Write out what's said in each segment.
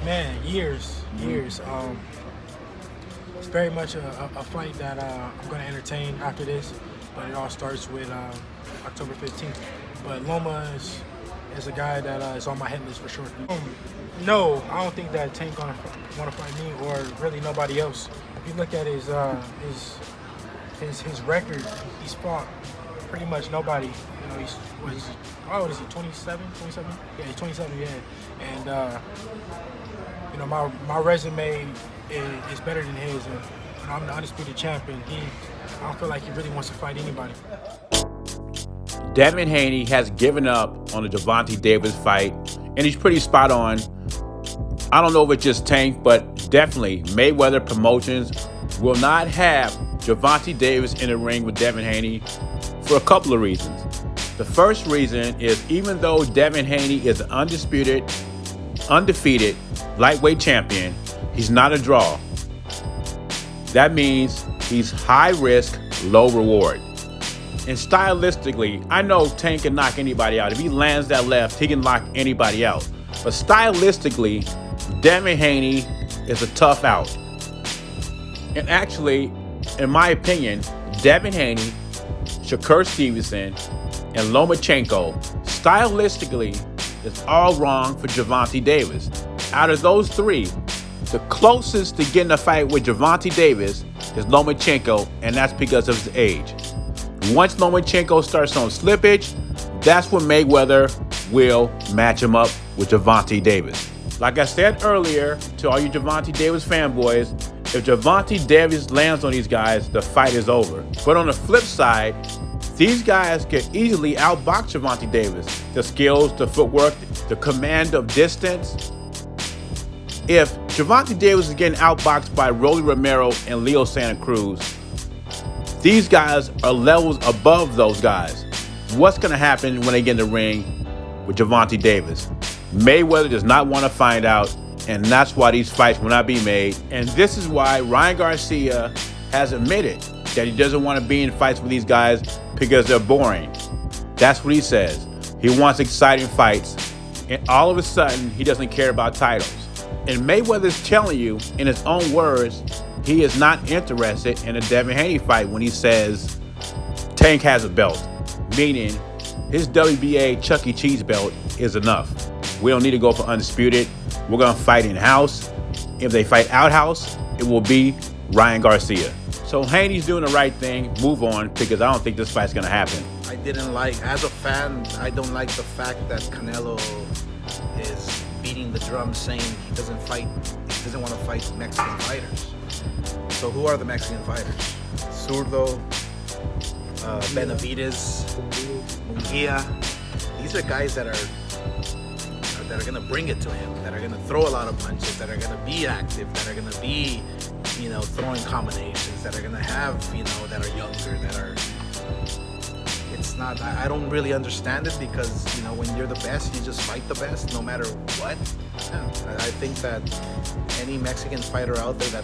Man, years. It's very much a fight that I'm going to entertain after this, but it all starts with October 15th. But Loma is a guy that is on my hit list for sure. No, I don't think that Tank gonna want to fight me or really nobody else. If you look at his record, he's fought pretty much nobody. You know, how old is he? 27? 27? Yeah, he's 27. Yeah, and you know, my resume is better than his, and I'm the undisputed champion. I don't feel like he really wants to fight anybody. Devin Haney has given up on the Gervonta Davis fight, and he's pretty spot on. I don't know if it's just Tank, but definitely Mayweather Promotions will not have Gervonta Davis in the ring with Devin Haney for a couple of reasons. The first reason is even though Devin Haney is an undefeated lightweight champion, he's not a draw. That means he's high risk, low reward. And stylistically, I know Tank can knock anybody out. If he lands that left, he can knock anybody out. But stylistically, Devin Haney is a tough out. And actually, in my opinion, Devin Haney, Shakur Stevenson, and Lomachenko, stylistically, is all wrong for Gervonta Davis. Out of those three, the closest to getting a fight with Gervonta Davis is Lomachenko, and that's because of his age. Once Lomachenko starts on slippage, that's when Mayweather will match him up with Gervonta Davis. Like I said earlier to all you Gervonta Davis fanboys, if Gervonta Davis lands on these guys, the fight is over. But on the flip side, these guys can easily outbox Gervonta Davis. The skills, the footwork, the command of distance. If Gervonta Davis is getting outboxed by Rolly Romero and Leo Santa Cruz, these guys are levels above those guys. What's going to happen when they get in the ring with Gervonta Davis? Mayweather does not want to find out, and that's why these fights will not be made. And this is why Ryan Garcia has admitted that he doesn't want to be in fights with these guys because they're boring. That's what he says. He wants exciting fights, and all of a sudden, he doesn't care about titles. And Mayweather's telling you, in his own words, he is not interested in a Devin Haney fight when he says Tank has a belt, meaning his WBA Chuck E. Cheese belt is enough. We don't need to go for undisputed. We're going to fight in-house. If they fight out-house, it will be Ryan Garcia. So Haney's doing the right thing. Move on, because I don't think this fight's going to happen. I didn't like, as a fan, I don't like the fact that Canelo is beating the drum saying he doesn't want to fight Mexican fighters. So who are the Mexican fighters? Zurdo, Benavides, Munguia. These are guys that are going to bring it to him, that are going to throw a lot of punches, that are going to be active, that are going to be, throwing combinations, that are going to have, that are younger, that are... It's not... I don't really understand it because, when you're the best, you just fight the best no matter what. Yeah, I think that any Mexican fighter out there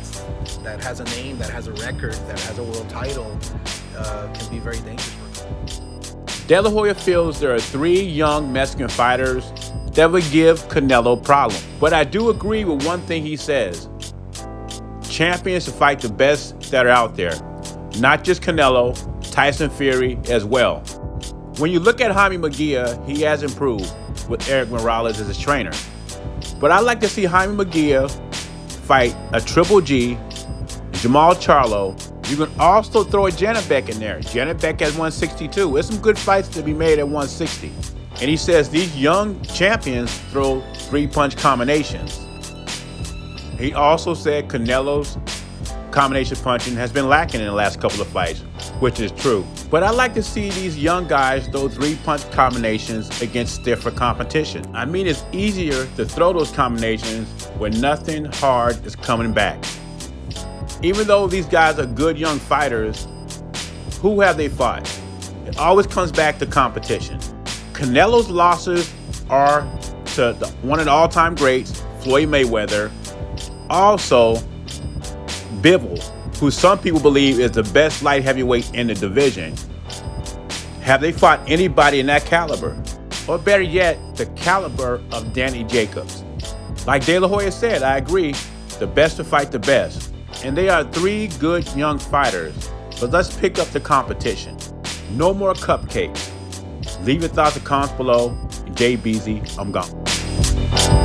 that has a name, that has a record, that has a world title, can be very dangerous for him. De La Hoya feels there are 3 young Mexican fighters that would give Canelo problems. But I do agree with one thing he says. Champions to fight the best that are out there. Not just Canelo, Tyson Fury as well. When you look at Jaime Munguia, he has improved with Eric Morales as his trainer. But I'd like to see Jaime Munguia fight a Triple G, Jamal Charlo. You can also throw a Janibek in there. Janibek at 162. There's some good fights to be made at 160. And he says these young champions throw 3-punch combinations. He also said Canelo's combination punching has been lacking in the last couple of fights, which is true. But I like to see these young guys throw 3-punch combinations against stiffer competition. I mean, it's easier to throw those combinations when nothing hard is coming back. Even though these guys are good young fighters, who have they fought? It always comes back to competition. Canelo's losses are to one of the all-time greats, Floyd Mayweather. Also, Bivol, who some people believe is the best light heavyweight in the division. Have they fought anybody in that caliber? Or better yet, the caliber of Danny Jacobs? Like De La Hoya said, I agree, the best to fight the best. And they are 3 good young fighters. But let's pick up the competition. No more cupcakes. Leave your thoughts in the comments below. JBZ, I'm gone.